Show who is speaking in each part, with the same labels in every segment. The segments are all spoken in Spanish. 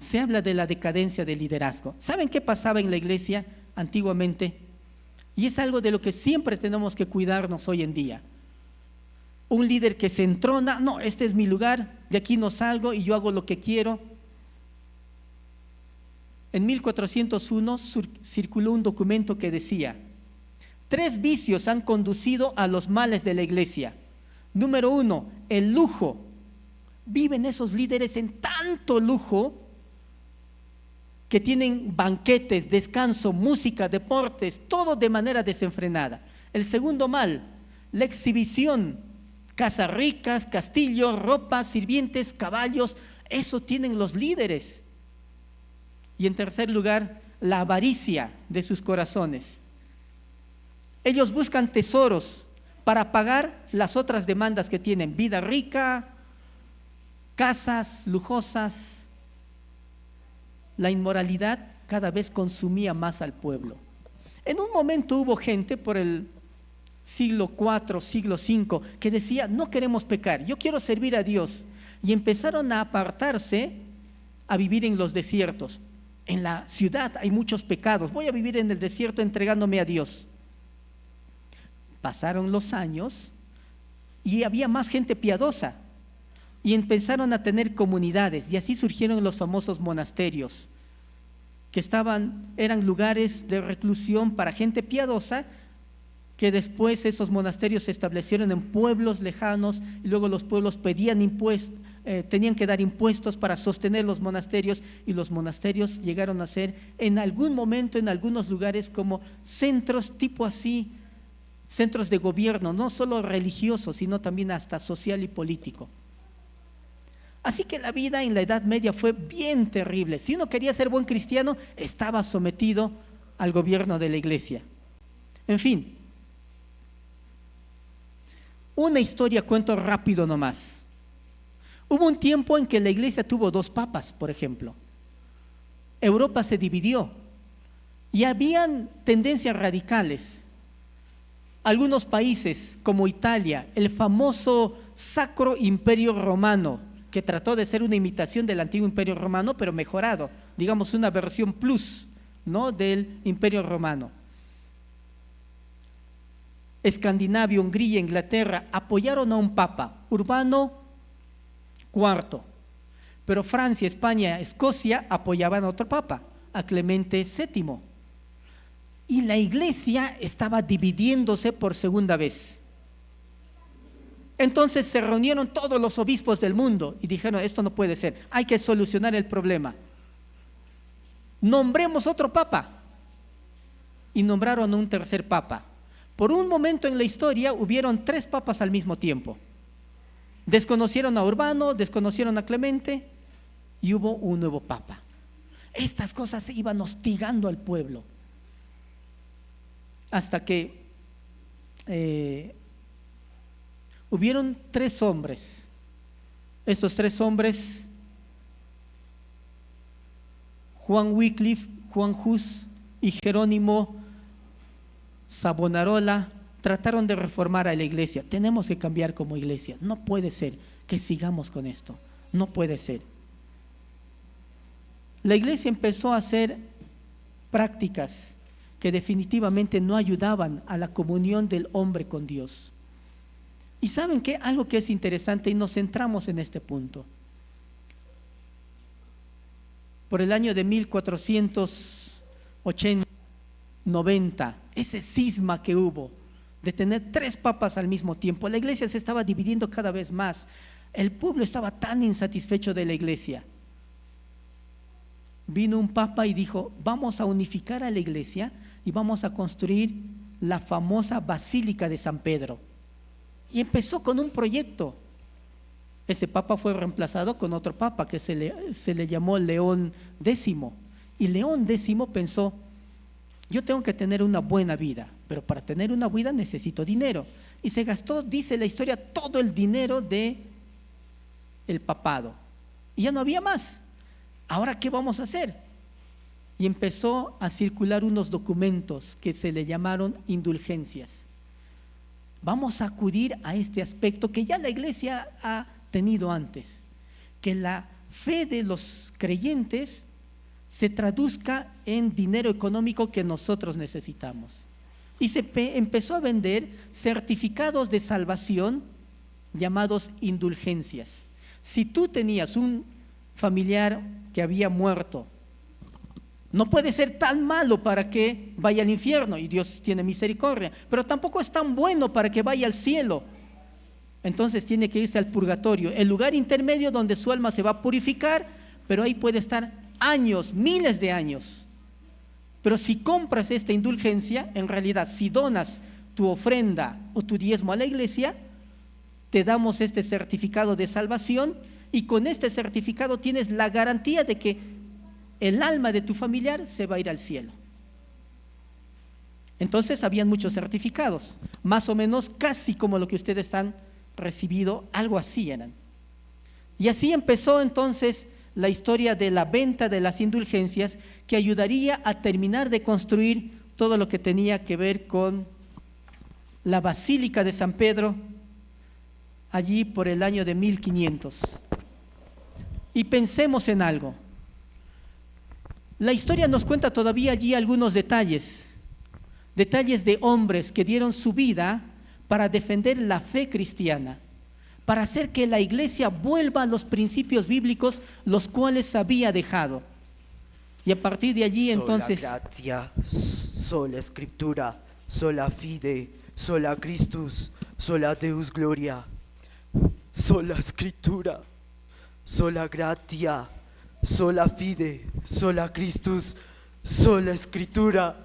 Speaker 1: se habla de la decadencia del liderazgo. ¿Saben qué pasaba en la iglesia antiguamente? Y es algo de lo que siempre tenemos que cuidarnos hoy en día. Un líder que se entrona, no, este es mi lugar, de aquí no salgo y yo hago lo que quiero. En 1401 circuló un documento que decía: 3 vicios han conducido a los males de la iglesia. Número 1, el lujo. Viven esos líderes en tanto lujo que tienen banquetes, descanso, música, deportes, todo de manera desenfrenada. El segundo mal, la exhibición, casas ricas, castillos, ropas, sirvientes, caballos, eso tienen los líderes. Y en tercer lugar, la avaricia de sus corazones. Ellos buscan tesoros para pagar las otras demandas que tienen: vida rica, casas lujosas. La inmoralidad cada vez consumía más al pueblo. En un momento hubo gente por el siglo IV, siglo V, que decía: no queremos pecar, yo quiero servir a Dios. Y empezaron a apartarse, a vivir en los desiertos. En la ciudad hay muchos pecados, voy a vivir en el desierto entregándome a Dios. Pasaron los años y había más gente piadosa y empezaron a tener comunidades, y así surgieron los famosos monasterios, que eran lugares de reclusión para gente piadosa, que después esos monasterios se establecieron en pueblos lejanos, y luego los pueblos pedían impuestos, tenían que dar impuestos para sostener los monasterios, y los monasterios llegaron a ser en algún momento en algunos lugares como centros tipo así, centros de gobierno, no solo religiosos, sino también hasta social y político. Así que la vida en la Edad Media fue bien terrible. Si uno quería ser buen cristiano, estaba sometido al gobierno de la iglesia. En fin, una historia cuento rápido nomás. Hubo un tiempo en que la iglesia tuvo 2 papas, por ejemplo. Europa se dividió y habían tendencias radicales. Algunos países como Italia, el famoso Sacro Imperio Romano, que trató de ser una imitación del antiguo Imperio Romano, pero mejorado, digamos una versión plus, ¿no?, del Imperio Romano. Escandinavia, Hungría, Inglaterra apoyaron a un papa, Urbano IV, pero Francia, España, Escocia apoyaban a otro papa, a Clemente VII. Y la iglesia estaba dividiéndose por segunda vez. Entonces se reunieron todos los obispos del mundo y dijeron: esto no puede ser, hay que solucionar el problema. Nombremos otro papa. Y nombraron a un tercer papa. Por un momento en la historia hubieron 3 papas al mismo tiempo. Desconocieron a Urbano, desconocieron a Clemente y hubo un nuevo papa. Estas cosas se iban hostigando al pueblo. Hasta que hubieron 3 hombres. Estos 3 hombres, Juan Wycliffe, Juan Hus y Jerónimo Savonarola, trataron de reformar a la iglesia. Tenemos que cambiar como iglesia. No puede ser que sigamos con esto. No puede ser. La iglesia empezó a hacer prácticas que definitivamente no ayudaban a la comunión del hombre con Dios. Y ¿saben qué? Algo que es interesante, y nos centramos en este punto. Por el año de 1480-90, ese cisma que hubo de tener 3 papas al mismo tiempo, la iglesia se estaba dividiendo cada vez más. El pueblo estaba tan insatisfecho de la iglesia. Vino un papa y dijo: vamos a unificar a la iglesia y vamos a construir la famosa Basílica de San Pedro. Y empezó con un proyecto. Ese papa fue reemplazado con otro papa que se le llamó León X. Y León X pensó: yo tengo que tener una buena vida, pero para tener una vida necesito dinero. Y se gastó, dice la historia, todo el dinero del papado. Y ya no había más. ¿Ahora qué vamos a hacer? Y empezó a circular unos documentos que se le llamaron indulgencias. Vamos a acudir a este aspecto que ya la iglesia ha tenido antes, que la fe de los creyentes se traduzca en dinero económico que nosotros necesitamos. Y se empezó a vender certificados de salvación llamados indulgencias. Si tú tenías un familiar que había muerto, no puede ser tan malo para que vaya al infierno, y Dios tiene misericordia, pero tampoco es tan bueno para que vaya al cielo. Entonces tiene que irse al purgatorio, el lugar intermedio donde su alma se va a purificar, pero ahí puede estar años, miles de años. Pero si compras esta indulgencia, en realidad, si donas tu ofrenda o tu diezmo a la iglesia, te damos este certificado de salvación, y con este certificado tienes la garantía de que el alma de tu familiar se va a ir al cielo. Entonces habían muchos certificados, más o menos casi como lo que ustedes han recibido, algo así eran. Y así empezó entonces la historia de la venta de las indulgencias, que ayudaría a terminar de construir todo lo que tenía que ver con la Basílica de San Pedro, allí por el año de 1500. Y pensemos en algo. La historia nos cuenta todavía allí algunos detalles de hombres que dieron su vida para defender la fe cristiana, para hacer que la iglesia vuelva a los principios bíblicos, los cuales había dejado. Y a partir de allí entonces…
Speaker 2: Sola gratia, sola scriptura, sola fide, sola Christus, sola Deus gloria. Sola scriptura, sola gratia, sola fide, sola Christus, sola scriptura,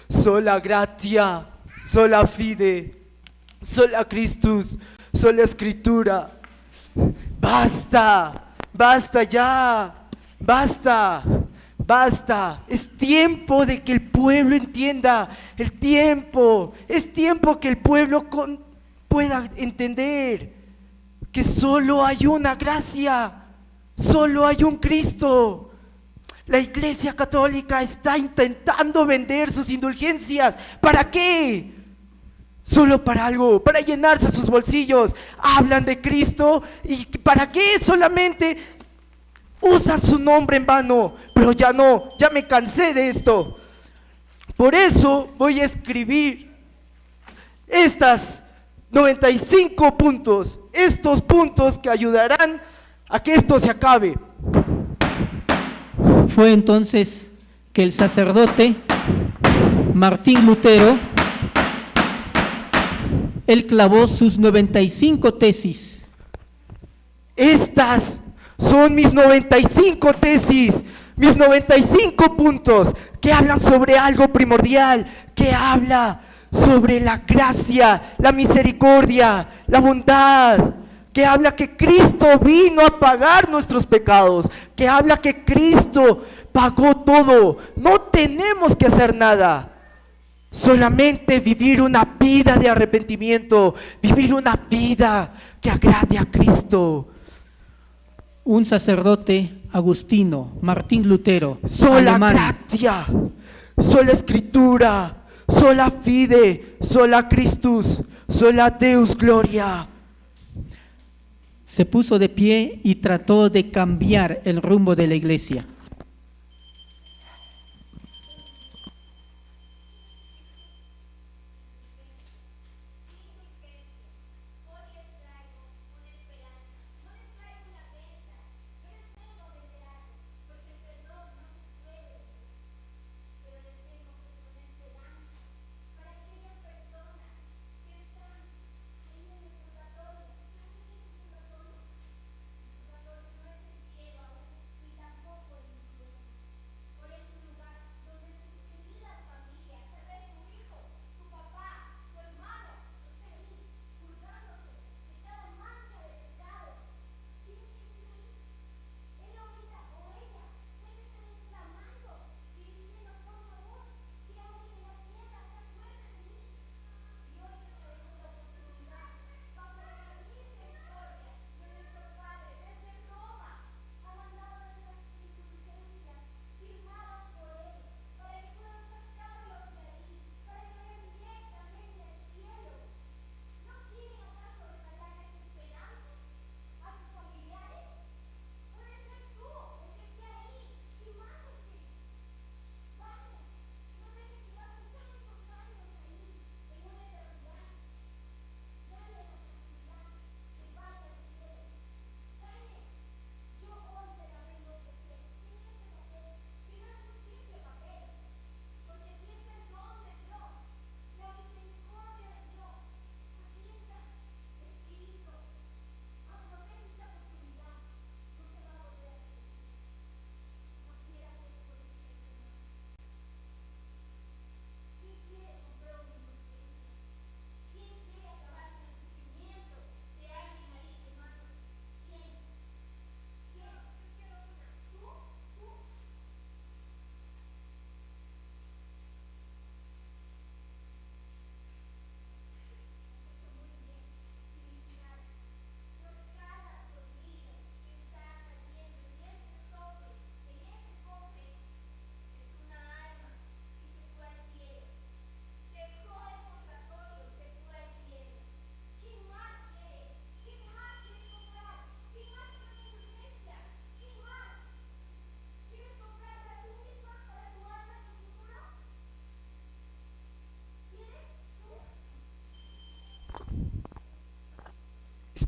Speaker 2: sola gratia, sola fide, sola Christus, sola escritura. Basta, basta ya, basta, basta. Es tiempo de que el pueblo entienda, es tiempo que el pueblo pueda entender que solo hay una gracia, solo hay un Cristo. La Iglesia Católica está intentando vender sus indulgencias. ¿Para qué? Solo para algo, para llenarse sus bolsillos. Hablan de Cristo y ¿para qué? Solamente usan su nombre en vano. Pero ya no, ya me cansé de esto. Por eso voy a escribir estas 95 puntos, estos puntos que ayudarán a que esto se acabe.
Speaker 1: Fue entonces que el sacerdote Martín Lutero, él clavó sus 95 tesis.
Speaker 2: Estas son mis 95 tesis, mis 95 puntos que hablan sobre algo primordial, que habla sobre la gracia, la misericordia, la bondad, que habla que Cristo vino a pagar nuestros pecados, que habla que Cristo pagó todo, no tenemos que hacer nada. Solamente vivir una vida de arrepentimiento, vivir una vida que agrade a Cristo.
Speaker 1: Un sacerdote agustino, Martín Lutero,
Speaker 2: Sola
Speaker 1: alemán,
Speaker 2: gratia, sola escritura, sola fide, sola Christus, sola Deus gloria.
Speaker 1: se puso de pie y trató de cambiar el rumbo de la iglesia.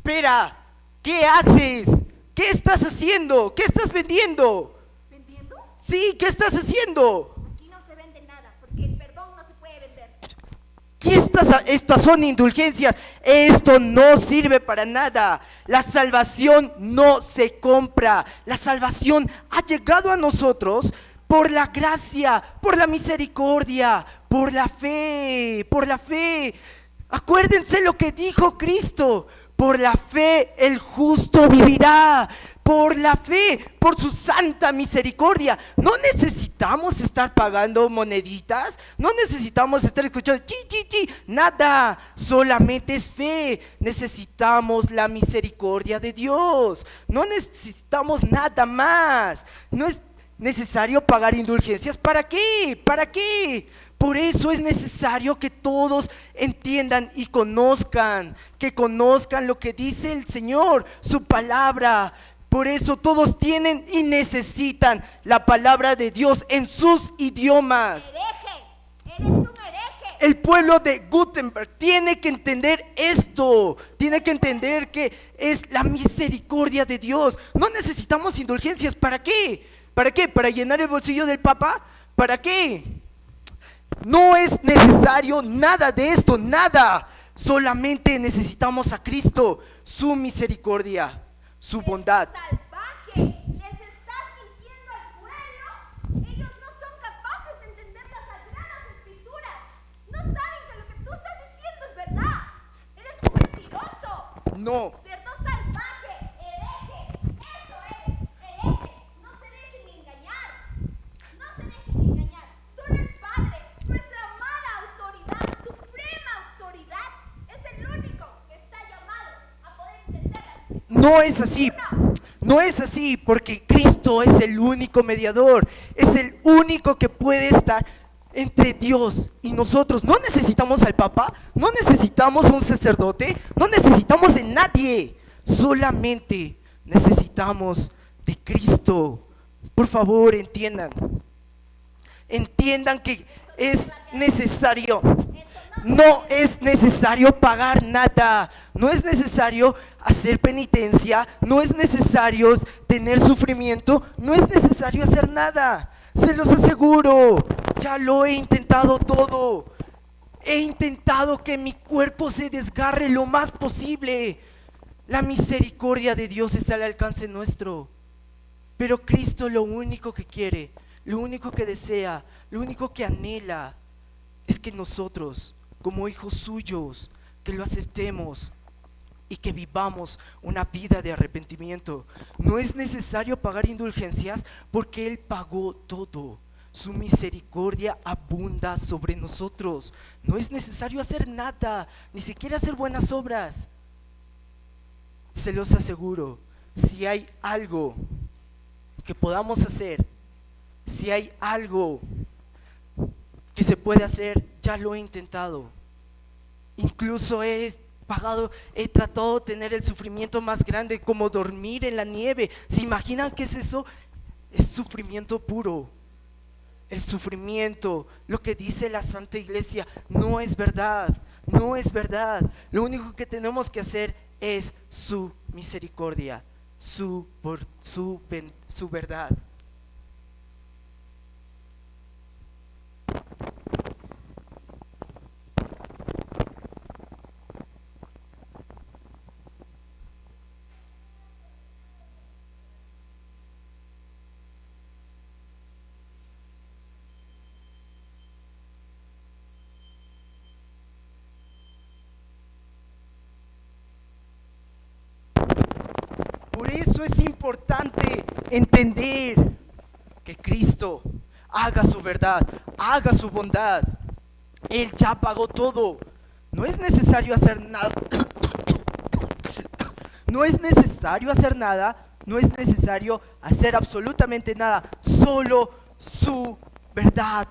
Speaker 2: Espera, ¿qué haces? ¿Qué estás haciendo? ¿Qué estás vendiendo?
Speaker 3: ¿Vendiendo?
Speaker 2: Sí, ¿qué estás haciendo?
Speaker 3: Aquí no se vende nada, porque el perdón no se puede vender.
Speaker 2: Estas son indulgencias. Esto no sirve para nada. La salvación no se compra. La salvación ha llegado a nosotros por la gracia, por la misericordia, por la fe, por la fe. Acuérdense lo que dijo Cristo. Por la fe el justo vivirá. Por la fe, por su santa misericordia. No necesitamos estar pagando moneditas. No necesitamos estar escuchando chi, chi, chi. Nada, solamente es fe. Necesitamos la misericordia de Dios. No necesitamos nada más. No es necesario pagar indulgencias. ¿Para qué? ¿Para qué? Por eso es necesario que todos entiendan y conozcan, que conozcan lo que dice el Señor, su palabra. Por eso todos tienen y necesitan la palabra de Dios en sus idiomas.
Speaker 3: Hereje, eres un hereje.
Speaker 2: El pueblo de Gutenberg tiene que entender esto, tiene que entender que es la misericordia de Dios. No necesitamos indulgencias. ¿Para qué? ¿Para qué? ¿Para llenar el bolsillo del Papa? ¿Para qué? No es necesario nada de esto, nada. Solamente necesitamos a Cristo, su misericordia, su bondad.
Speaker 3: Salvaje, les estás mintiendo al pueblo. Ellos no son capaces de entender las sagradas escrituras. No saben que lo que tú estás diciendo es verdad. Eres un mentiroso.
Speaker 2: No,
Speaker 3: Cerdo salvaje, hereje. Eso es, hereje. No se dejen engañar. No se dejen engañar. Solo el Padre, nuestra amada autoridad, suprema autoridad, es el único que está llamado a poder entenderlas.
Speaker 2: no es así. No es así, porque Cristo es el único mediador, es el único que puede estar entre Dios y nosotros. No necesitamos al Papa, no necesitamos a un sacerdote, no necesitamos de nadie, solamente necesitamos de Cristo. Por favor, entiendan que es necesario. No es necesario pagar nada, no es necesario hacer penitencia, no es necesario tener sufrimiento, no es necesario hacer nada. Se los aseguro, ya lo he intentado todo. He intentado que mi cuerpo se desgarre lo más posible. La misericordia de Dios está al alcance nuestro. Pero Cristo lo único que quiere, lo único que desea, lo único que anhela es que nosotros, como hijos suyos, que lo aceptemos y que vivamos una vida de arrepentimiento. No es necesario pagar indulgencias porque Él pagó todo. Su misericordia abunda sobre nosotros. No es necesario hacer nada, ni siquiera hacer buenas obras. Se los aseguro, si hay algo que podamos hacer, si hay algo que se puede hacer, ya lo he intentado. Incluso he tratado de tener el sufrimiento más grande, como dormir en la nieve. ¿Se imaginan qué es eso? Es sufrimiento puro. El sufrimiento, lo que dice la Santa Iglesia, no es verdad, no es verdad. Lo único que tenemos que hacer es su misericordia, su verdad. Por eso es importante entender que Cristo haga su verdad, haga su bondad. Él ya pagó todo. No es necesario hacer nada. No es necesario hacer nada. No es necesario hacer absolutamente nada. Solo su verdad.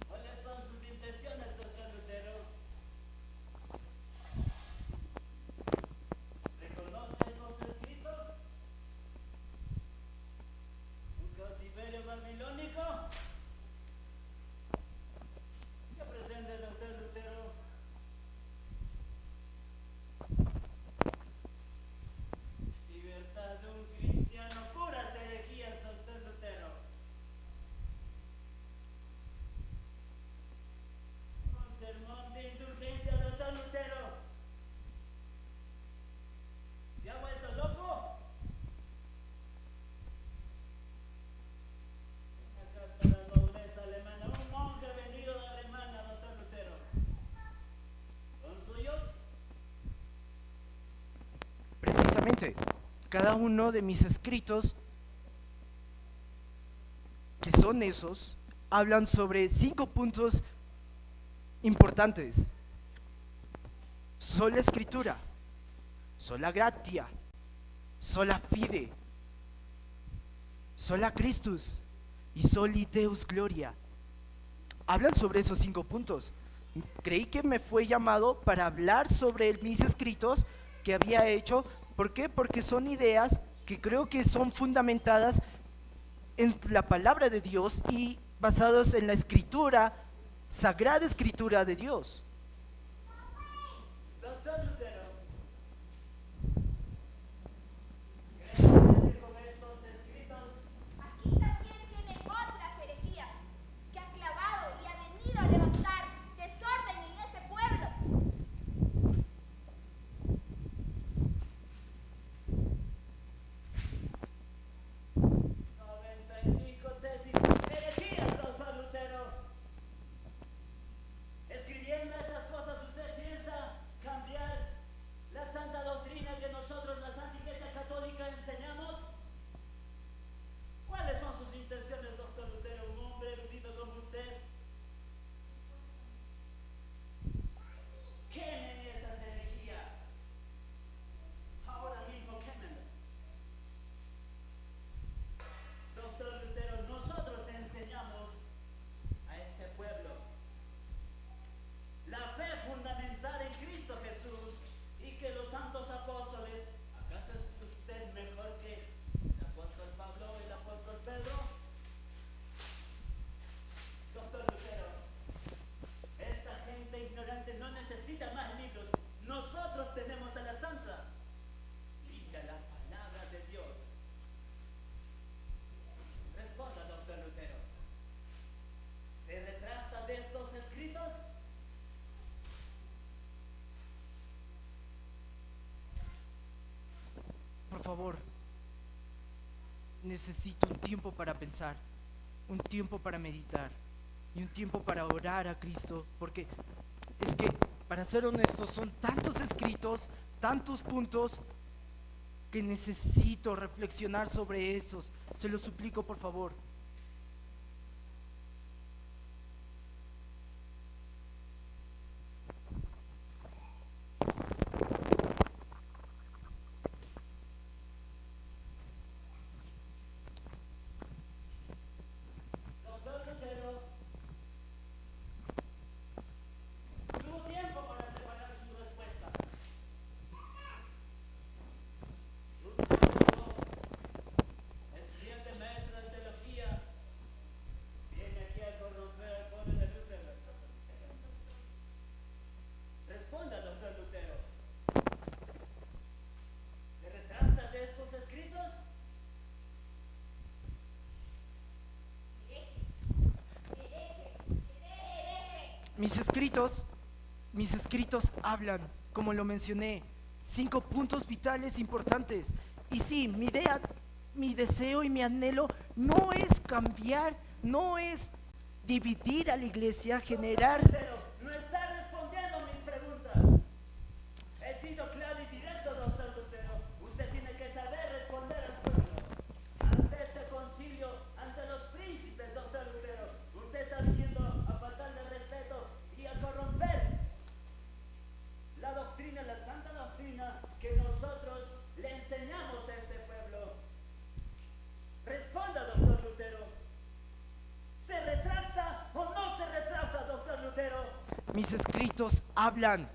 Speaker 4: ¿Cuáles son sus intenciones,
Speaker 2: siguiente. Cada uno de mis escritos, que son esos, hablan sobre 5 puntos importantes. Sola Escritura, sola gratia, sola fide, sola Christus y soli Deus gloria. Hablan sobre esos 5 puntos. Creí que me fue llamado para hablar sobre mis escritos que había hecho. ¿Por qué? Porque son ideas que creo que son fundamentadas en la palabra de Dios y basados en la escritura, sagrada escritura de Dios.
Speaker 4: Doctor Lutero, ¿cree que con estos escritos
Speaker 3: Aquí también tiene otras herejías que ha clavado y ha venido a levantar desorden en este pueblo.
Speaker 4: 95 tesis herejías, doctor Lutero? Escribiendo estas cosas, ¿usted piensa cambiar la santa doctrina que nosotros, la Santa Iglesia Católica, enseñamos? ¿Cuáles son sus intenciones, doctor Lutero, un hombre erudito como usted? Quemen esas herejías. Ahora mismo quémenlas. Doctor Lutero, nosotros enseñamos a este pueblo la fe fundamental en Cristo Jesús y que los santos apóstoles, ¿acaso es usted mejor que el apóstol Pablo y el apóstol Pedro? Doctor Lutero, esta gente ignorante no necesita más libros. Nosotros tenemos a la Santa Biblia, la palabra de Dios. Responda, doctor Lutero. ¿Se retracta de estos escritos?
Speaker 2: Por favor, necesito un tiempo para pensar, un tiempo para meditar y un tiempo para orar a Cristo, porque es que, para ser honestos, son tantos escritos, tantos puntos, que necesito reflexionar sobre esos. Se lo suplico, por favor.
Speaker 4: Doctor Lutero, tuvo tiempo para preparar su respuesta. Lutero, estudiante maestro de teología, viene aquí a corromper al pobre de Lutero. Responda, doctor Lutero. ¿Se retracta de estos escritos?
Speaker 2: Mis escritos hablan, como lo mencioné, 5 puntos vitales importantes. Y sí, mi idea, mi deseo y mi anhelo no es cambiar, no es dividir a la iglesia, generar.
Speaker 4: Lutero, no está respondiendo mis preguntas. He sido claro y directo, doctor Lutero. Usted tiene que saber responder al pueblo. Ante este concilio, ante los príncipes, doctor Lutero, usted está viniendo a faltarle respeto y a corromper la doctrina, la santa doctrina que nosotros le enseñamos a este pueblo. Responda, doctor Lutero. ¿Se retracta o no se retracta, doctor Lutero?
Speaker 2: Mis escritos hablan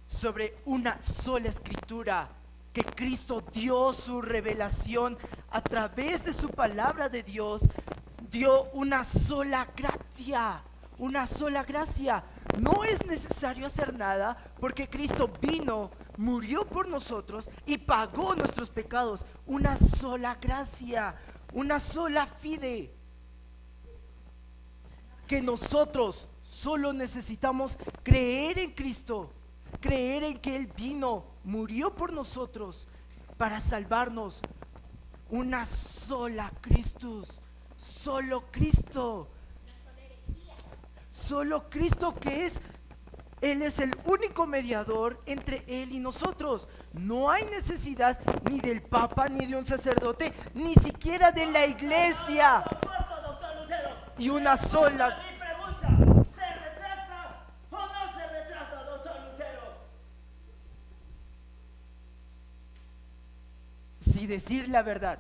Speaker 2: sobre una sola escritura, que Cristo dio su revelación a través de su palabra de Dios, dio una sola gracia, una sola gracia. No es necesario hacer nada porque Cristo vino, murió por nosotros y pagó nuestros pecados. Una sola gracia, una sola fide, que nosotros solo necesitamos creer en Cristo, creer en que Él vino, murió por nosotros para salvarnos. Una sola Christus, solo Cristo, solo Cristo, que es Él es el único mediador entre Él y nosotros. No hay necesidad ni del Papa, ni de un sacerdote, ni siquiera de la iglesia.
Speaker 4: Soporto, doctor Lutero.
Speaker 2: Y una sola.
Speaker 4: Mi pregunta, ¿se retracta o no se retracta, doctor Lutero?
Speaker 2: Si decir la verdad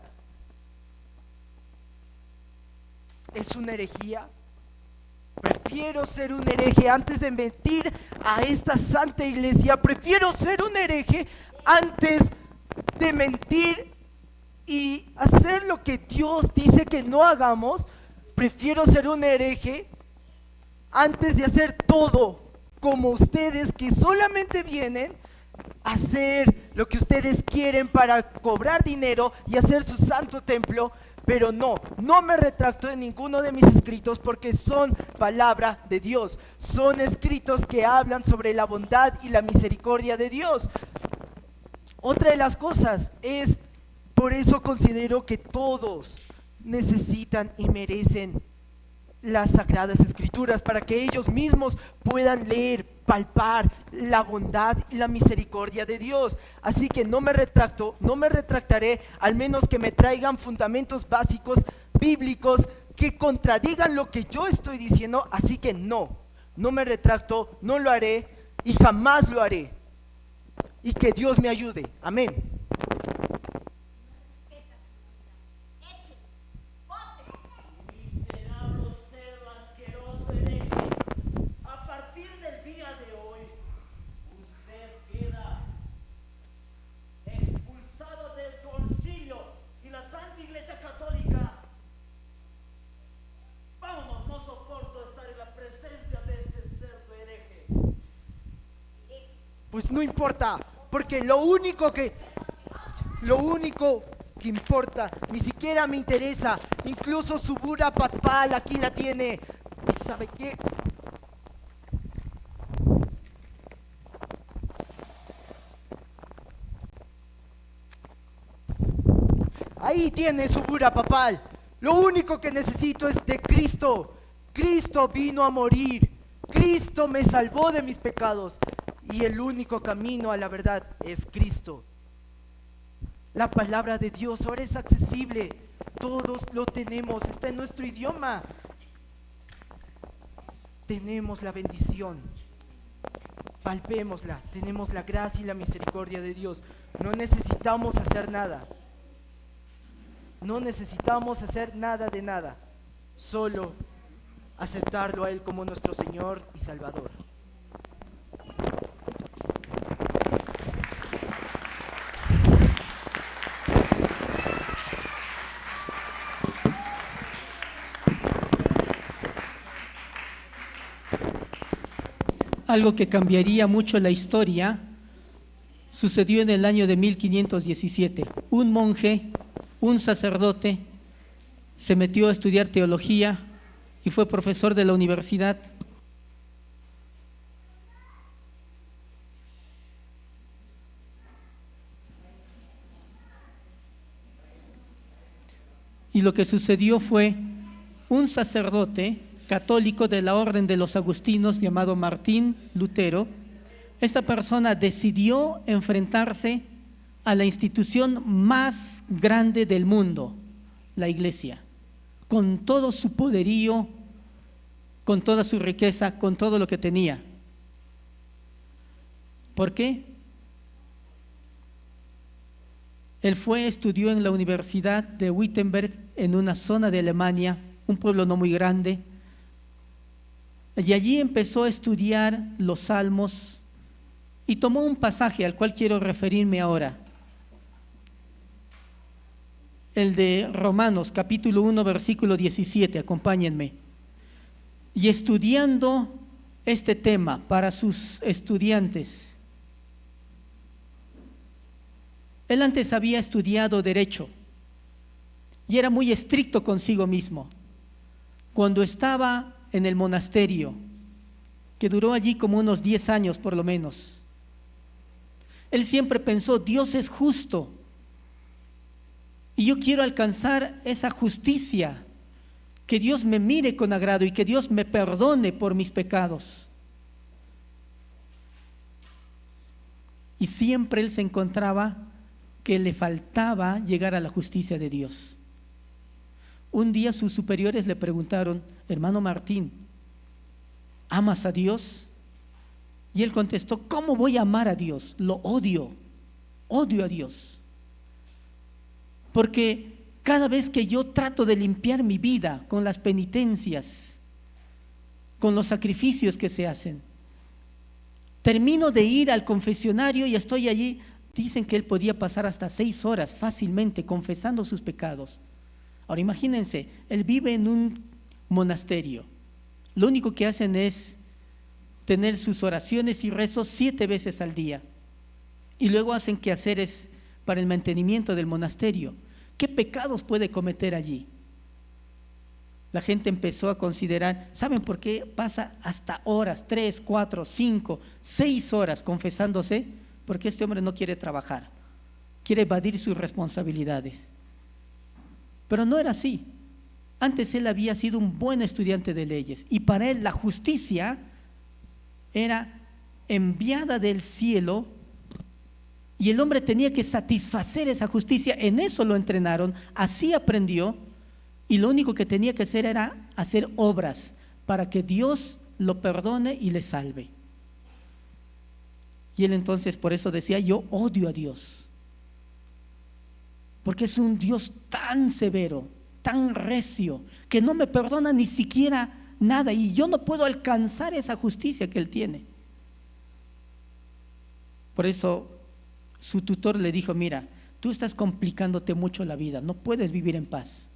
Speaker 2: es una herejía, prefiero ser un hereje antes de mentir a esta santa iglesia. Prefiero ser un hereje antes de mentir y hacer lo que Dios dice que no hagamos. Prefiero ser un hereje antes de hacer todo como ustedes, que solamente vienen a hacer lo que ustedes quieren para cobrar dinero y hacer su santo templo. Pero no me retracto de ninguno de mis escritos, porque son palabra de Dios. Son escritos que hablan sobre la bondad y la misericordia de Dios. Otra de las cosas es, por eso considero que todos necesitan y merecen las Sagradas Escrituras, para que ellos mismos puedan leer, palpar la bondad y la misericordia de Dios. Así que no me retractaré, al menos que me traigan fundamentos básicos bíblicos que contradigan lo que yo estoy diciendo. Así que no me retracto, no lo haré y jamás lo haré. Y que Dios me ayude. Amén.
Speaker 4: Miserable cerdo asqueroso hereje. A partir del día de hoy, usted queda expulsado del concilio y la Santa Iglesia Católica. Vámonos, no soporto estar en la presencia de este cerdo hereje.
Speaker 2: Pues no importa, porque lo único que importa, ni siquiera me interesa. Incluso su bura papal aquí la tiene. ¿Y sabe qué? Ahí tiene su bura papal. Lo único que necesito es de Cristo. Cristo vino a morir. Cristo me salvó de mis pecados. Y el único camino a la verdad es Cristo. La palabra de Dios ahora es accesible. Todos lo tenemos, está en nuestro idioma. Tenemos la bendición. Palpémosla. Tenemos la gracia y la misericordia de Dios. No necesitamos hacer nada. No necesitamos hacer nada de nada. Solo aceptarlo a Él como nuestro Señor y Salvador.
Speaker 1: Algo que cambiaría mucho la historia sucedió en el año de 1517. Un monje, un sacerdote, se metió a estudiar teología y fue profesor de la universidad. Y lo que sucedió fue un sacerdote católico de la orden de los agustinos llamado Martín Lutero. Esta persona decidió enfrentarse a la institución más grande del mundo, la iglesia, con todo su poderío, con toda su riqueza, con todo lo que tenía. ¿Por qué? Él estudió en la Universidad de Wittenberg, en una zona de Alemania, un pueblo no muy grande, y allí empezó a estudiar los salmos y tomó un pasaje al cual quiero referirme ahora, el de Romanos capítulo 1 versículo 17, acompáñenme. Y estudiando este tema para sus estudiantes, él antes había estudiado derecho y era muy estricto consigo mismo. Cuando estaba en el monasterio, que duró allí como unos 10 años por lo menos, él siempre pensó: Dios es justo y yo quiero alcanzar esa justicia, que Dios me mire con agrado y que Dios me perdone por mis pecados. Y siempre él se encontraba que le faltaba llegar a la justicia de Dios. Un día sus superiores le preguntaron: hermano Martín, ¿amas a Dios? Y él contestó: ¿cómo voy a amar a Dios? Lo odio, odio a Dios. Porque cada vez que yo trato de limpiar mi vida con las penitencias, con los sacrificios que se hacen, termino de ir al confesionario y estoy allí. Dicen que él podía pasar hasta 6 horas fácilmente confesando sus pecados. Ahora imagínense, él vive en un monasterio. Lo único que hacen es tener sus oraciones y rezos 7 veces al día. Y luego hacen quehaceres para el mantenimiento del monasterio. ¿Qué pecados puede cometer allí? La gente empezó a considerar, ¿saben por qué pasa hasta horas, 3, 4, 5, 6 horas confesándose? Porque este hombre no quiere trabajar, quiere evadir sus responsabilidades. Pero no era así. Antes él había sido un buen estudiante de leyes y para él la justicia era enviada del cielo y el hombre tenía que satisfacer esa justicia. En eso lo entrenaron, así aprendió, y lo único que tenía que hacer era hacer obras para que Dios lo perdone y le salve. Y él entonces por eso decía: yo odio a Dios, porque es un Dios tan severo, tan recio, que no me perdona ni siquiera nada, y yo no puedo alcanzar esa justicia que él tiene. Por eso su tutor le dijo: mira, tú estás complicándote mucho la vida, no puedes vivir en paz.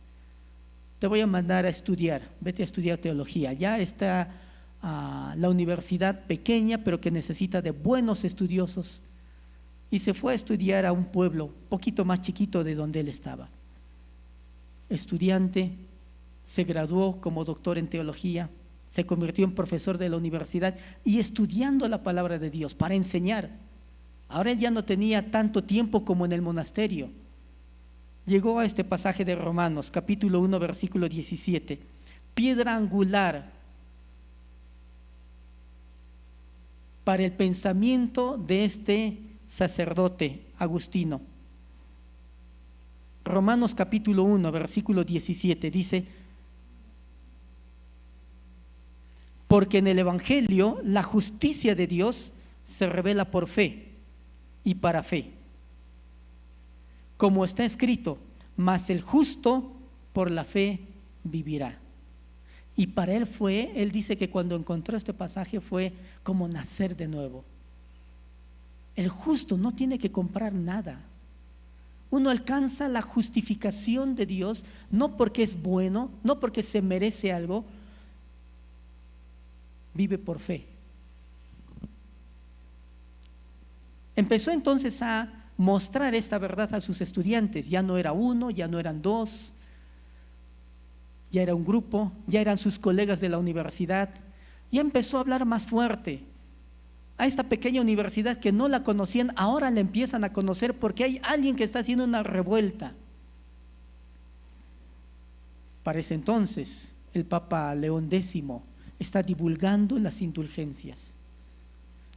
Speaker 1: Te voy a mandar a estudiar, vete a estudiar teología. Ya está la universidad pequeña, pero que necesita de buenos estudiosos. Y se fue a estudiar a un pueblo poquito más chiquito de donde él estaba. Estudiante, se graduó como doctor en teología, se convirtió en profesor de la universidad y estudiando la palabra de Dios para enseñar. Ahora él ya no tenía tanto tiempo como en el monasterio. Llegó a este pasaje de Romanos, capítulo 1, versículo 17. Piedra angular para el pensamiento de este sacerdote Agustino. Romanos capítulo 1, versículo 17 dice: porque en el Evangelio la justicia de Dios se revela por fe y para fe. Como está escrito: mas el justo por la fe vivirá. Y para él dice que cuando encontró este pasaje fue como nacer de nuevo. El justo no tiene que comprar nada. Uno alcanza la justificación de Dios no porque es bueno, no porque se merece algo, vive por fe. Empezó entonces a mostrar esta verdad a sus estudiantes. Ya no era uno, ya no eran dos, ya era un grupo, ya eran sus colegas de la universidad. Ya empezó a hablar más fuerte. A esta pequeña universidad que no la conocían, ahora la empiezan a conocer porque hay alguien que está haciendo una revuelta. Para ese entonces, el Papa León X está divulgando las indulgencias.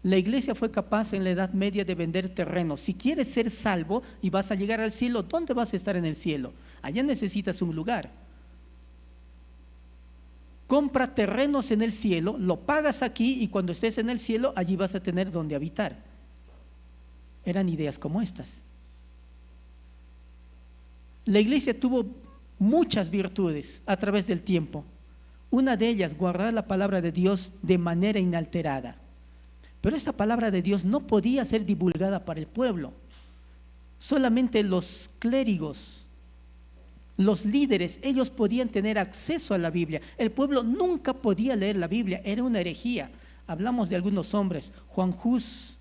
Speaker 1: La iglesia fue capaz en la Edad Media de vender terrenos. Si quieres ser salvo y vas a llegar al cielo, ¿dónde vas a estar en el cielo? Allá necesitas un lugar. Compra terrenos en el cielo, lo pagas aquí y cuando estés en el cielo, allí vas a tener donde habitar. Eran ideas como estas. La iglesia tuvo muchas virtudes a través del tiempo. Una de ellas, guardar la palabra de Dios de manera inalterada. Pero esta palabra de Dios no podía ser divulgada para el pueblo. Solamente los clérigos, los líderes, ellos podían tener acceso a la Biblia. El pueblo nunca podía leer la Biblia, era una herejía. Hablamos de algunos hombres, Juan Hus,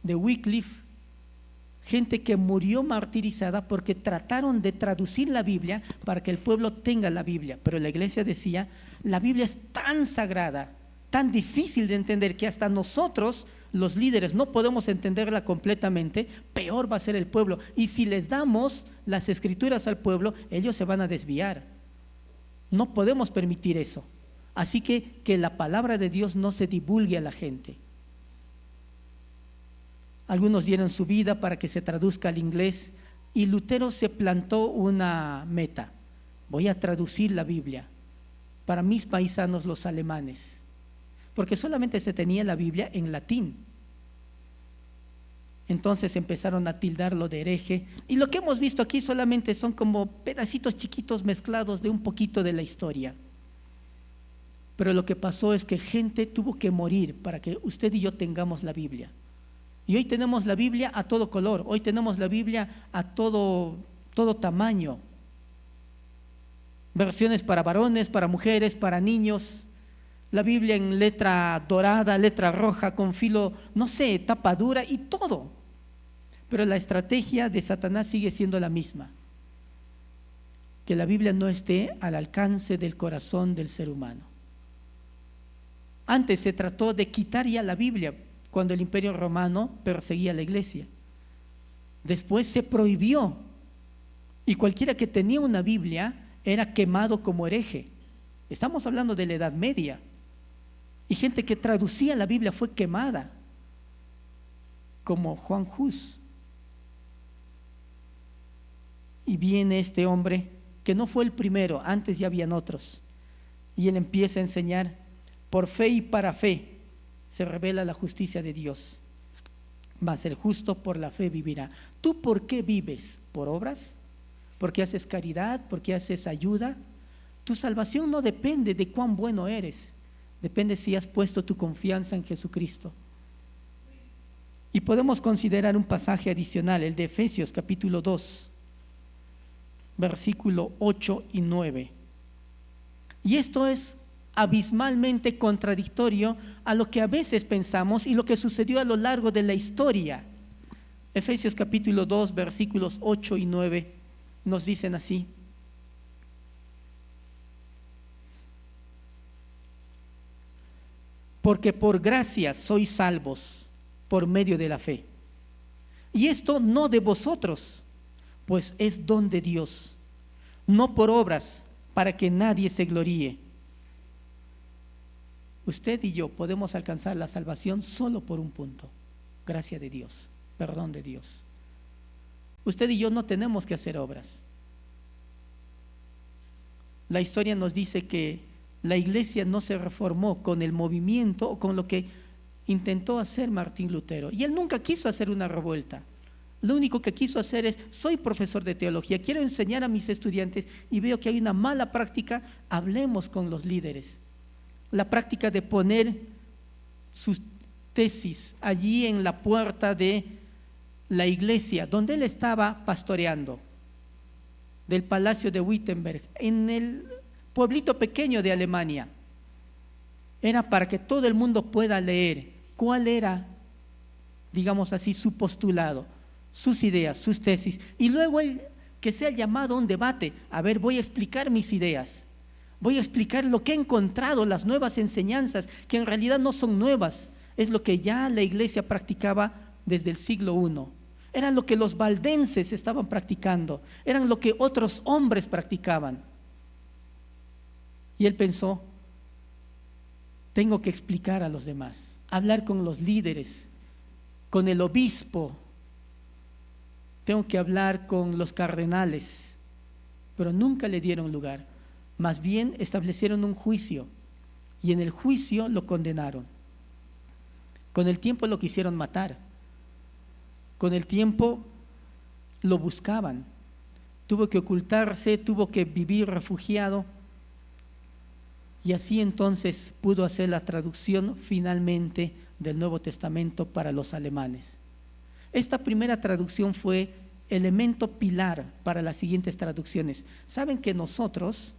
Speaker 1: de Wycliffe, gente que murió martirizada porque trataron de traducir la Biblia para que el pueblo tenga la Biblia. Pero la iglesia decía: la Biblia es tan sagrada, tan difícil de entender que hasta nosotros, los líderes, no podemos entenderla completamente, peor va a ser el pueblo. Y si les damos las escrituras al pueblo, ellos se van a desviar. No podemos permitir eso. Así que la palabra de Dios no se divulgue a la gente. algunos dieron su vida para que se traduzca al inglés, y Lutero se plantó una meta: voy a traducir la Biblia para mis paisanos los alemanes, porque solamente se tenía la Biblia en latín. Entonces empezaron a tildarlo de hereje, y lo que hemos visto aquí solamente son como pedacitos chiquitos mezclados de un poquito de la historia. Pero lo que pasó es que gente tuvo que morir para que usted y yo tengamos la Biblia. Y hoy tenemos la Biblia a todo color, hoy tenemos la Biblia a todo tamaño. Versiones para varones, para mujeres, para niños. La Biblia en letra dorada, letra roja, con filo, no sé, tapa dura y todo. Pero la estrategia de Satanás sigue siendo la misma: que la Biblia no esté al alcance del corazón del ser humano. Antes se trató de quitar ya la Biblia cuando el Imperio Romano perseguía a la iglesia. Después se prohibió, y cualquiera que tenía una Biblia era quemado como hereje. Estamos hablando de la Edad Media, y gente que traducía la Biblia fue quemada, como Juan Hus. Y viene este hombre, que no fue el primero, antes ya habían otros, y él empieza a enseñar: por fe y para fe se revela la justicia de Dios, mas el justo por la fe vivirá. ¿Tú por qué vives? ¿Por obras? ¿Porque haces caridad? ¿Porque haces ayuda? Tu salvación no depende de cuán bueno eres, depende si has puesto tu confianza en Jesucristo. Y podemos considerar un pasaje adicional, el de Efesios capítulo 2, versículo 8 y 9. Y esto es abismalmente contradictorio a lo que a veces pensamos y lo que sucedió a lo largo de la historia. Efesios capítulo 2, versículos 8 y 9 nos dicen así: porque por gracia sois salvos por medio de la fe. Y esto no de vosotros, pues es don de Dios, no por obras, para que nadie se gloríe. Usted y yo podemos alcanzar la salvación solo por un punto: gracia de Dios, perdón de Dios. Usted y yo no tenemos que hacer obras. La historia nos dice que la iglesia no se reformó con el movimiento o con lo que intentó hacer Martín Lutero, y él nunca quiso hacer una revuelta. Lo único que quiso hacer es: soy profesor de teología, quiero enseñar a mis estudiantes y veo que hay una mala práctica, hablemos con los líderes. La práctica de poner sus tesis allí en la puerta de la iglesia donde él estaba pastoreando, del palacio de Wittenberg, en el pueblito pequeño de Alemania, era para que todo el mundo pueda leer cuál era, digamos así, su postulado, sus ideas, sus tesis, y luego él, que sea llamado a un debate: a ver, voy a explicar mis ideas, voy a explicar lo que he encontrado, las nuevas enseñanzas, que en realidad no son nuevas, es lo que ya la iglesia practicaba desde el siglo I. Era lo que los valdenses estaban practicando, eran lo que otros hombres practicaban. Y él pensó: tengo que explicar a los demás, hablar con los líderes, con el obispo, tengo que hablar con los cardenales. Pero nunca le dieron lugar. Más bien establecieron un juicio, y en el juicio lo condenaron. Con el tiempo lo quisieron matar, con el tiempo lo buscaban, tuvo que ocultarse, tuvo que vivir refugiado, y así entonces pudo hacer la traducción finalmente del Nuevo Testamento para los alemanes. Esta primera traducción fue elemento pilar para las siguientes traducciones. Saben que nosotros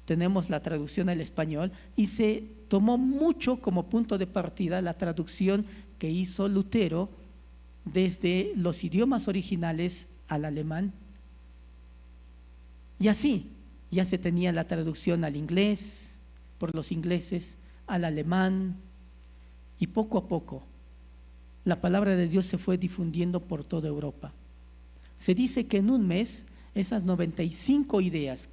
Speaker 1: tenemos la traducción al español, y se tomó mucho como punto de partida la traducción que hizo Lutero desde los idiomas originales al alemán. Y así ya se tenía la traducción al inglés por los ingleses, al alemán, y poco a poco la palabra de Dios se fue difundiendo por toda Europa. Se dice que en un mes esas 95 ideas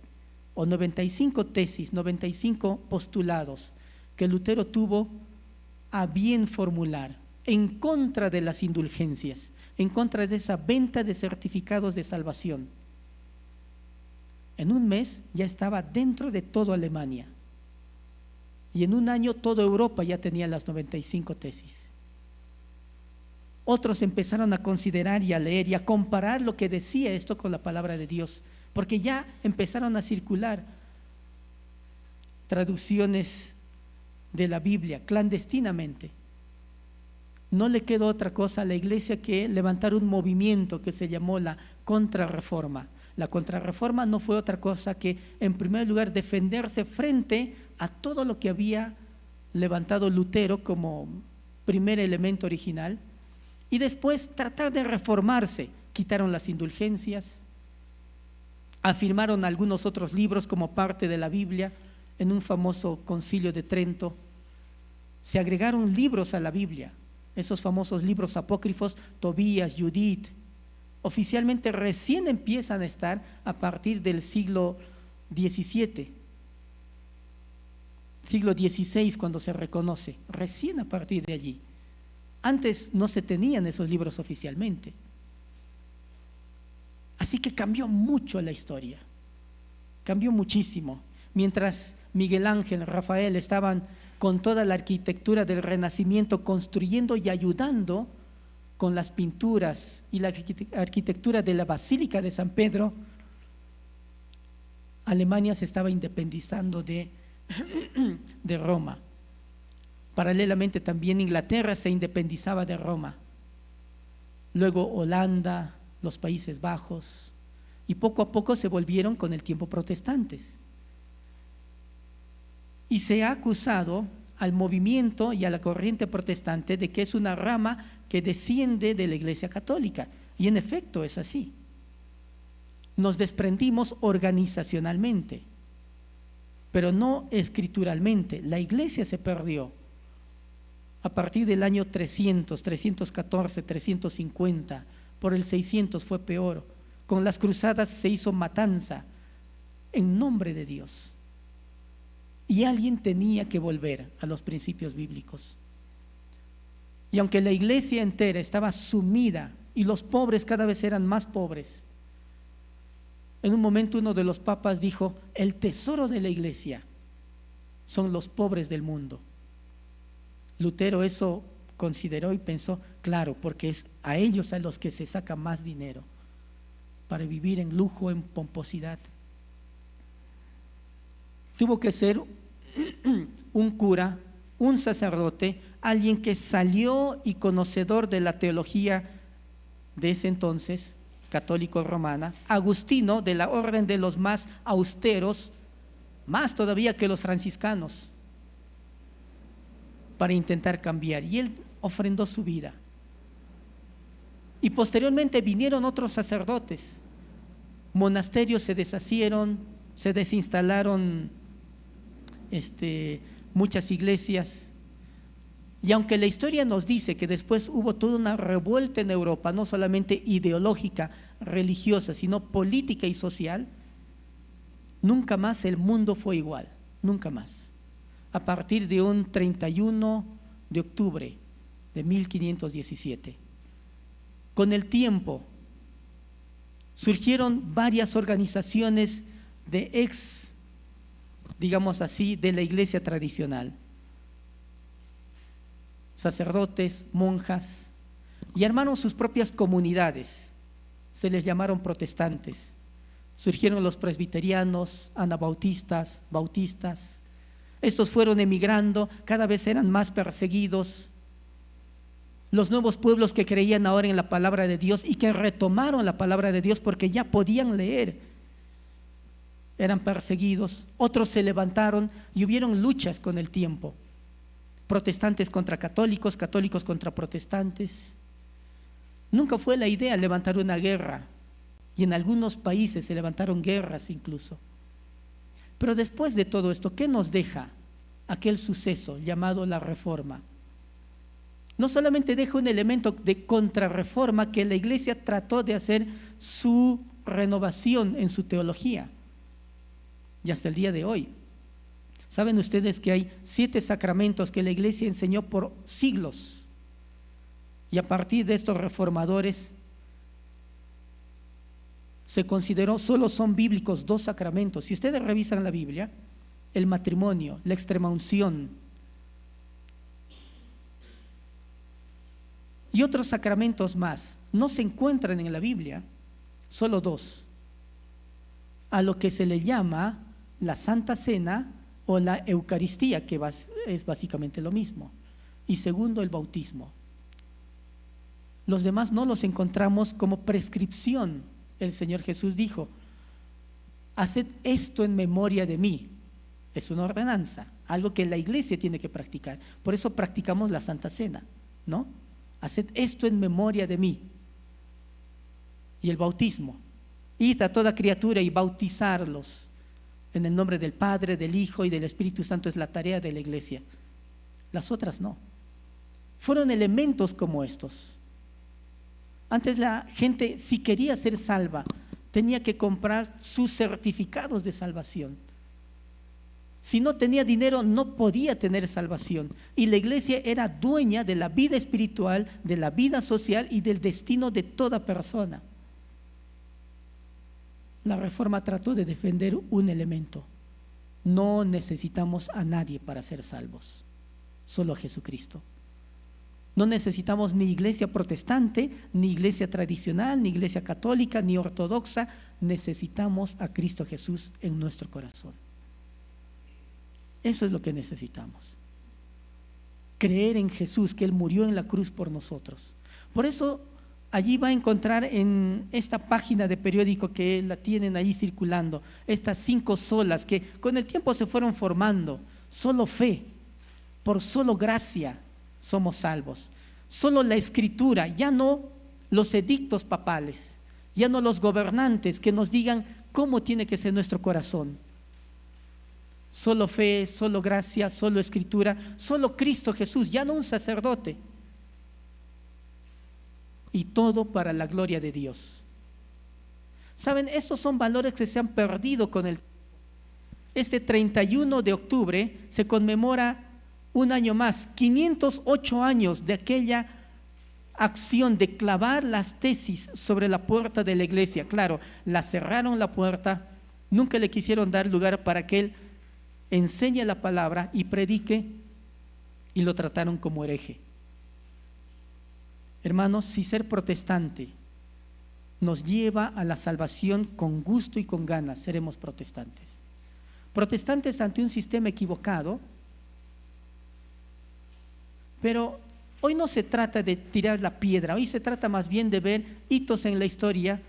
Speaker 1: o 95 tesis, 95 postulados que Lutero tuvo a bien formular en contra de las indulgencias, en contra de esa venta de certificados de salvación. En un mes ya estaba dentro de toda Alemania. Y en un año toda Europa ya tenía las 95 tesis. Otros empezaron a considerar y a leer y a comparar lo que decía esto con la palabra de Dios, porque ya empezaron a circular traducciones de la Biblia clandestinamente. No le quedó otra cosa a la iglesia que levantar un movimiento que se llamó la Contrarreforma. La Contrarreforma no fue otra cosa que, en primer lugar, defenderse frente a todo lo que había levantado Lutero como primer elemento original, y después tratar de reformarse. Quitaron las indulgencias, afirmaron algunos otros libros como parte de la Biblia en un famoso concilio de Trento. Se agregaron libros a la Biblia, esos famosos libros apócrifos, Tobías, Judith. Oficialmente recién empiezan a estar a partir del siglo XVII, siglo XVI, cuando se reconoce, recién a partir de allí. Antes no se tenían esos libros oficialmente. Así que cambió mucho la historia, cambió muchísimo. Mientras Miguel Ángel, Rafael estaban con toda la arquitectura del Renacimiento construyendo y ayudando con las pinturas y la arquitectura de la Basílica de San Pedro, Alemania se estaba independizando de Roma. Paralelamente también Inglaterra se independizaba de Roma. Luego Holanda, los Países Bajos, y poco a poco se volvieron con el tiempo protestantes. Y se ha acusado al movimiento y a la corriente protestante de que es una rama que desciende de la Iglesia Católica. Y en efecto es así. Nos desprendimos organizacionalmente, pero no escrituralmente. La Iglesia se perdió a partir del año 300, 314, 350. Por el 600 fue peor. Con las cruzadas se hizo matanza en nombre de Dios. Y alguien tenía que volver a los principios bíblicos. Y aunque la iglesia entera estaba sumida y los pobres cada vez eran más pobres, en un momento uno de los papas dijo: el tesoro de la iglesia son los pobres del mundo. Lutero eso consideró y pensó: claro, porque es a ellos a los que se saca más dinero para vivir en lujo, en pomposidad. Tuvo que ser un cura, un sacerdote, alguien que salió y conocedor de la teología de ese entonces, católico romana, Agustino, de la orden de los más austeros, más todavía que los franciscanos, para intentar cambiar. Y él ofrendó su vida. Y posteriormente vinieron otros sacerdotes, monasterios se deshacieron, se desinstalaron muchas iglesias. Y aunque la historia nos dice que después hubo toda una revuelta en Europa, no solamente ideológica, religiosa, sino política y social, nunca más el mundo fue igual, nunca más. A partir de un 31 de octubre de 1517. Con el tiempo surgieron varias organizaciones de digamos así, de la iglesia tradicional. Sacerdotes, monjas, y armaron sus propias comunidades. Se les llamaron protestantes. Surgieron los presbiterianos, anabautistas, bautistas. Estos fueron emigrando, cada vez eran más perseguidos. Los nuevos pueblos que creían ahora en la palabra de Dios y que retomaron la palabra de Dios porque ya podían leer, eran perseguidos. Otros se levantaron y hubieron luchas con el tiempo. Protestantes contra católicos, católicos contra protestantes. Nunca fue la idea levantar una guerra, y en algunos países se levantaron guerras incluso. Pero después de todo esto, ¿qué nos deja aquel suceso llamado la Reforma? No solamente deja un elemento de contrarreforma, que la iglesia trató de hacer su renovación en su teología, y hasta el día de hoy. ¿Saben ustedes que hay 7 sacramentos que la iglesia enseñó por siglos? Y a partir de estos reformadores se consideró solo son bíblicos 2 sacramentos. Si ustedes revisan la Biblia, el matrimonio, la extremaunción y otros sacramentos más no se encuentran en la Biblia, solo 2, a lo que se le llama la Santa Cena o la Eucaristía, que es básicamente lo mismo, y segundo, el bautismo. Los demás no los encontramos como prescripción. El Señor Jesús dijo: haced esto en memoria de mí. Es una ordenanza, algo que la iglesia tiene que practicar. Por eso practicamos la Santa Cena, ¿no? Haced esto en memoria de mí. Y el bautismo: id a toda criatura y bautizarlos en el nombre del Padre, del Hijo y del Espíritu Santo. Es la tarea de la iglesia. Las otras no. Fueron elementos como estos. Antes la gente, si quería ser salva, tenía que comprar sus certificados de salvación. Si no tenía dinero, no podía tener salvación. Y la iglesia era dueña de la vida espiritual, de la vida social y del destino de toda persona. La Reforma trató de defender un elemento: no necesitamos a nadie para ser salvos, solo a Jesucristo. No necesitamos ni iglesia protestante, ni iglesia tradicional, ni iglesia católica, ni ortodoxa. Necesitamos a Cristo Jesús en nuestro corazón. Eso es lo que necesitamos. Creer en Jesús, que Él murió en la cruz por nosotros. Por eso allí va a encontrar en esta página de periódico que la tienen ahí circulando, estas 5 solas que con el tiempo se fueron formando. Solo fe, por solo gracia somos salvos. Solo la Escritura, ya no los edictos papales, ya no los gobernantes que nos digan cómo tiene que ser nuestro corazón. Solo fe, solo gracia, solo Escritura, solo Cristo Jesús, ya no un sacerdote. Y todo para la gloria de Dios. Saben, estos son valores que se han perdido con el... Este 31 de octubre se conmemora un año más, 508 años de aquella acción de clavar las tesis sobre la puerta de la iglesia. Claro, la cerraron la puerta, nunca le quisieron dar lugar para que él enseñe la palabra y predique, y lo trataron como hereje. Hermanos, si ser protestante nos lleva a la salvación con gusto y con ganas, seremos protestantes. Protestantes ante un sistema equivocado. Pero hoy no se trata de tirar la piedra, hoy se trata más bien de ver hitos en la historia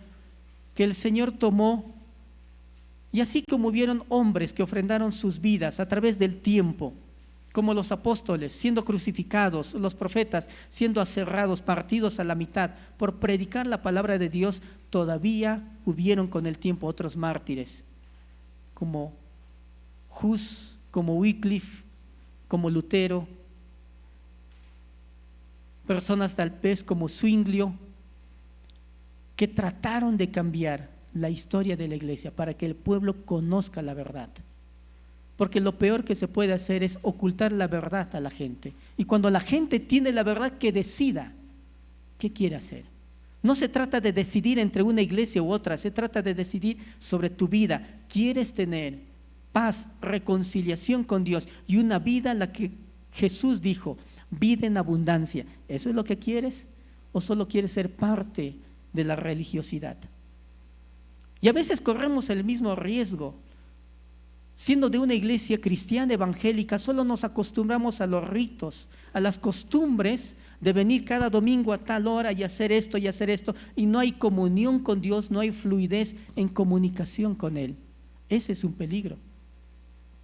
Speaker 1: que el Señor tomó, y así como hubieron hombres que ofrendaron sus vidas a través del tiempo, como los apóstoles siendo crucificados, los profetas siendo aserrados, partidos a la mitad por predicar la palabra de Dios, todavía hubieron con el tiempo otros mártires, como Hus, como Wycliffe, como Lutero, personas tal vez como Zwinglio, que trataron de cambiar la historia de la iglesia para que el pueblo conozca la verdad. Porque lo peor que se puede hacer es ocultar la verdad a la gente. Y cuando la gente tiene la verdad, que decida qué quiere hacer. No se trata de decidir entre una iglesia u otra, se trata de decidir sobre tu vida. ¿Quieres tener paz, reconciliación con Dios y una vida en la que Jesús dijo, vida en abundancia? ¿Eso es lo que quieres? ¿O solo quieres ser parte de la religiosidad? Y a veces corremos el mismo riesgo. Siendo de una iglesia cristiana evangélica, solo nos acostumbramos a los ritos, a las costumbres de venir cada domingo a tal hora y hacer esto, y no hay comunión con Dios, no hay fluidez en comunicación con Él. Ese es un peligro.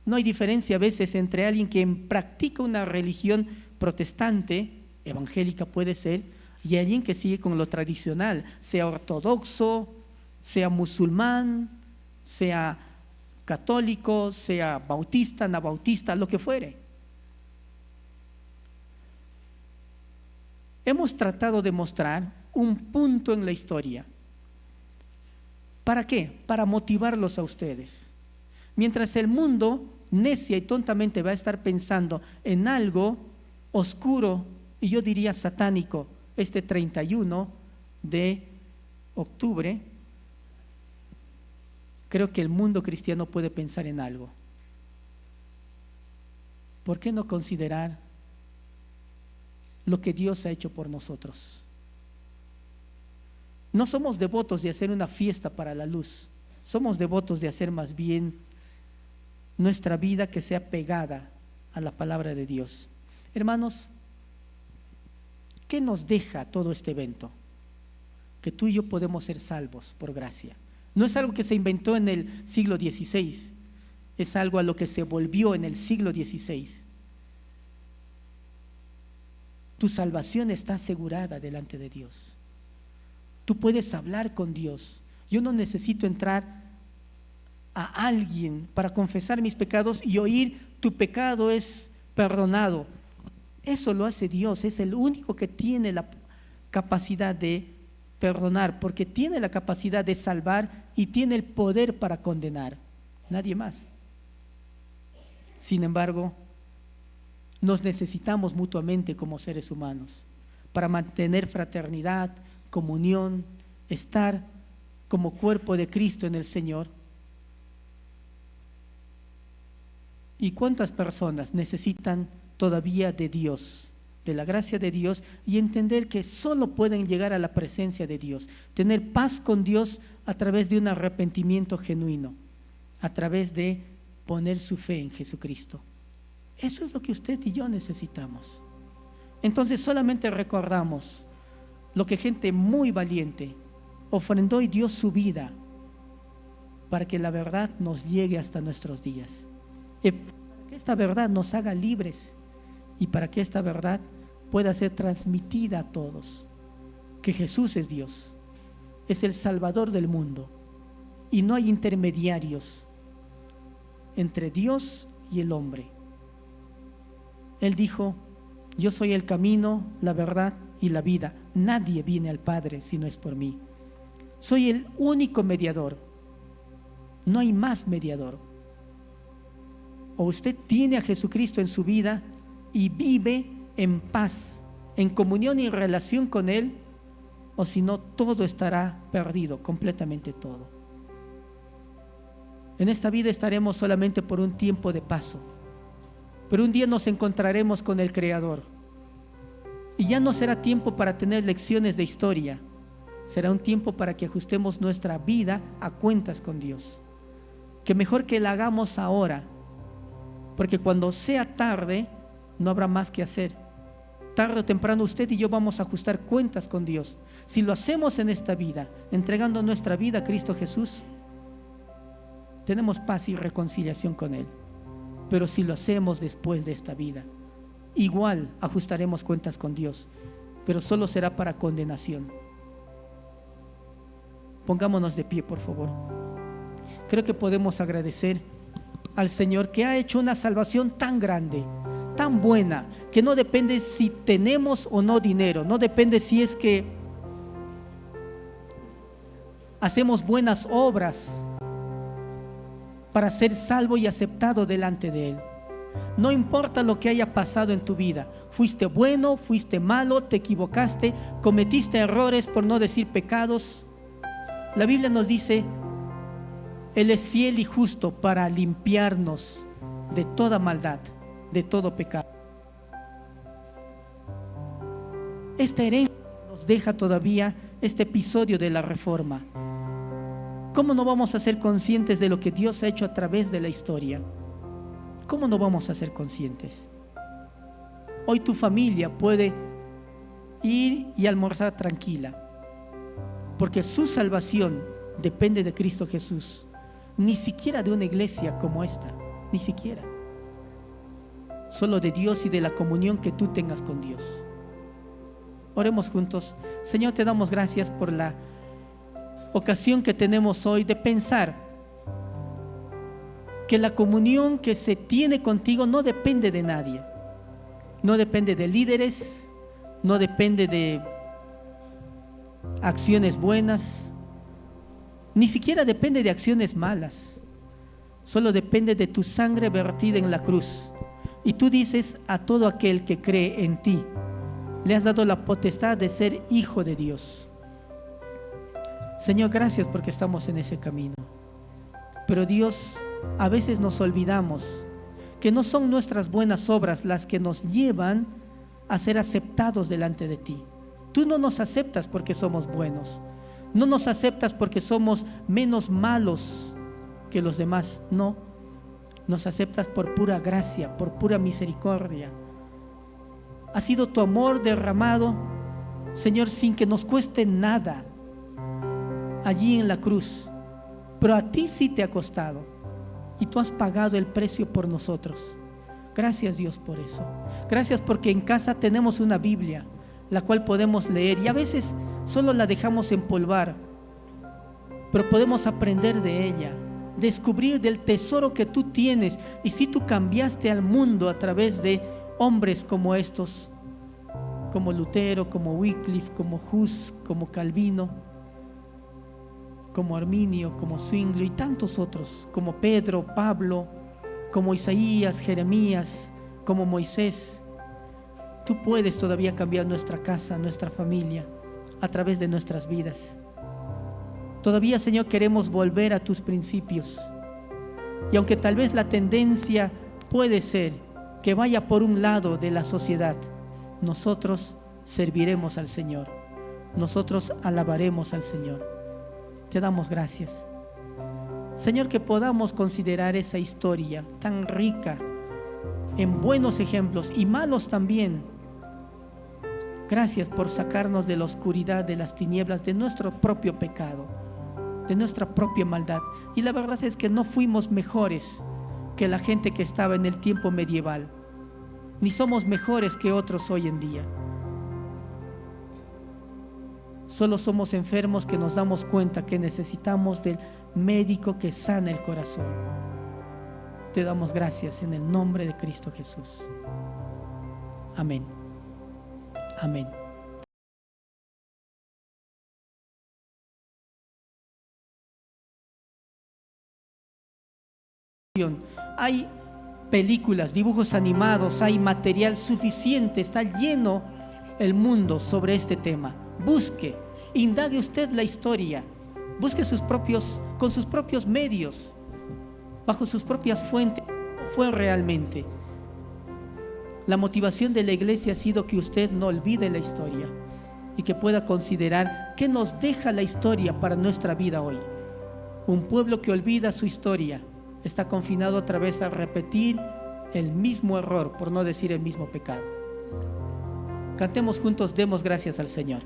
Speaker 1: No hay diferencia a veces entre alguien que practica una religión protestante, evangélica puede ser, y alguien que sigue con lo tradicional, sea ortodoxo, sea musulmán, sea católico, sea bautista, anabautista, lo que fuere. Hemos tratado de mostrar un punto en la historia. ¿Para qué? Para motivarlos a ustedes. Mientras el mundo necia y tontamente va a estar pensando en algo oscuro, y yo diría satánico, este 31 de octubre, creo que el mundo cristiano puede pensar en algo. ¿Por qué no considerar lo que Dios ha hecho por nosotros? No somos devotos de hacer una fiesta para la luz, somos devotos de hacer más bien nuestra vida que sea pegada a la palabra de Dios. Hermanos, ¿qué nos deja todo este evento? Que tú y yo podemos ser salvos por gracia. No es algo que se inventó en el siglo XVI, es algo a lo que se volvió en el siglo XVI. Tu salvación está asegurada delante de Dios. Tú puedes hablar con Dios. Yo no necesito entrar a alguien para confesar mis pecados y oír: tu pecado es perdonado. Eso lo hace Dios, es el único que tiene la capacidad de perdonar, porque tiene la capacidad de salvar y tiene el poder para condenar. Nadie más. Sin embargo, nos necesitamos mutuamente como seres humanos para mantener fraternidad, comunión, estar como cuerpo de Cristo en el Señor. ¿Y cuántas personas necesitan todavía de Dios, de la gracia de Dios, y entender que solo pueden llegar a la presencia de Dios, tener paz con Dios a través de un arrepentimiento genuino, a través de poner su fe en Jesucristo? Eso es lo que usted y yo necesitamos. Entonces solamente recordamos lo que gente muy valiente ofrendó y dio su vida para que la verdad nos llegue hasta nuestros días, y para que esta verdad nos haga libres, y para que esta verdad pueda ser transmitida a todos, que Jesús es Dios, es el Salvador del mundo, y no hay intermediarios entre Dios y el hombre. Él dijo: yo soy el camino, la verdad y la vida. Nadie viene al Padre si no es por mí. Soy el único mediador. No hay más mediador. O usted tiene a Jesucristo en su vida y vive en paz, en comunión y en relación con Él, o si no, todo estará perdido, completamente todo. En esta vida estaremos solamente por un tiempo de paso, pero un día nos encontraremos con el Creador, y ya no será tiempo para tener lecciones de historia, será un tiempo para que ajustemos nuestra vida a cuentas con Dios, que mejor que la hagamos ahora, porque cuando sea tarde no habrá más que hacer. Tarde o temprano usted y yo vamos a ajustar cuentas con Dios. Si lo hacemos en esta vida, entregando nuestra vida a Cristo Jesús, tenemos paz y reconciliación con Él. Pero si lo hacemos después de esta vida, igual ajustaremos cuentas con Dios, pero solo será para condenación. Pongámonos de pie, por favor. Creo que podemos agradecer al Señor que ha hecho una salvación tan grande, tan buena, que no depende si tenemos o no dinero, no depende si es que hacemos buenas obras para ser salvo y aceptado delante de Él. No importa lo que haya pasado en tu vida, fuiste bueno, fuiste malo, te equivocaste, cometiste errores, por no decir pecados. La Biblia nos dice: Él es fiel y justo para limpiarnos de toda maldad, de todo pecado. Esta herencia nos deja todavía este episodio de la Reforma. ¿Cómo no vamos a ser conscientes de lo que Dios ha hecho a través de la historia? ¿Cómo no vamos a ser conscientes? Hoy tu familia puede ir y almorzar tranquila, porque su salvación depende de Cristo Jesús, ni siquiera de una iglesia como esta, ni siquiera. Solo de Dios y de la comunión que tú tengas con Dios. Oremos juntos. Señor, te damos gracias por la ocasión que tenemos hoy de pensar que la comunión que se tiene contigo no depende de nadie, no depende de líderes, no depende de acciones buenas, ni siquiera depende de acciones malas, solo depende de tu sangre vertida en la cruz. Y tú dices a todo aquel que cree en ti le has dado la potestad de ser hijo de Dios. Señor, gracias porque estamos en ese camino. Pero Dios, a veces nos olvidamos que no son nuestras buenas obras las que nos llevan a ser aceptados delante de ti. Tú no nos aceptas porque somos buenos. No nos aceptas porque somos menos malos que los demás. No, nos aceptas por pura gracia, por pura misericordia. Ha sido tu amor derramado, Señor, sin que nos cueste nada allí en la cruz. Pero a ti sí te ha costado y tú has pagado el precio por nosotros. Gracias, Dios, por eso. Gracias porque en casa tenemos una Biblia, la cual podemos leer, y a veces solo la dejamos empolvar, pero podemos aprender de ella, descubrir del tesoro que tú tienes. Y si tú cambiaste al mundo a través de hombres como estos, como Lutero, como Wycliffe, como Hus, como Calvino, como Arminio, como Zwinglio y tantos otros, como Pedro, Pablo, como Isaías, Jeremías, como Moisés. Tú puedes todavía cambiar nuestra casa, nuestra familia, a través de nuestras vidas. Todavía, Señor, queremos volver a tus principios. Y aunque tal vez la tendencia puede ser que vaya por un lado de la sociedad, nosotros serviremos al Señor. Nosotros alabaremos al Señor. Te damos gracias, Señor, que podamos considerar esa historia tan rica en buenos ejemplos y malos también. Gracias por sacarnos de la oscuridad, de las tinieblas, de nuestro propio pecado, de nuestra propia maldad. Y la verdad es que no fuimos mejores que la gente que estaba en el tiempo medieval, ni somos mejores que otros hoy en día. Solo somos enfermos que nos damos cuenta que necesitamos del médico que sana el corazón. Te damos gracias en el nombre de Cristo Jesús. Amén. Amén. Hay películas, dibujos animados, hay material suficiente, está lleno el mundo sobre este tema. Busque, indague usted la historia, busque con sus propios medios, bajo sus propias fuentes, ¿cómo fue realmente? La motivación de la iglesia ha sido que usted no olvide la historia y que pueda considerar qué nos deja la historia para nuestra vida hoy. Un pueblo que olvida su historia está confinado otra vez a repetir el mismo error, por no decir el mismo pecado. Cantemos juntos, demos gracias al Señor.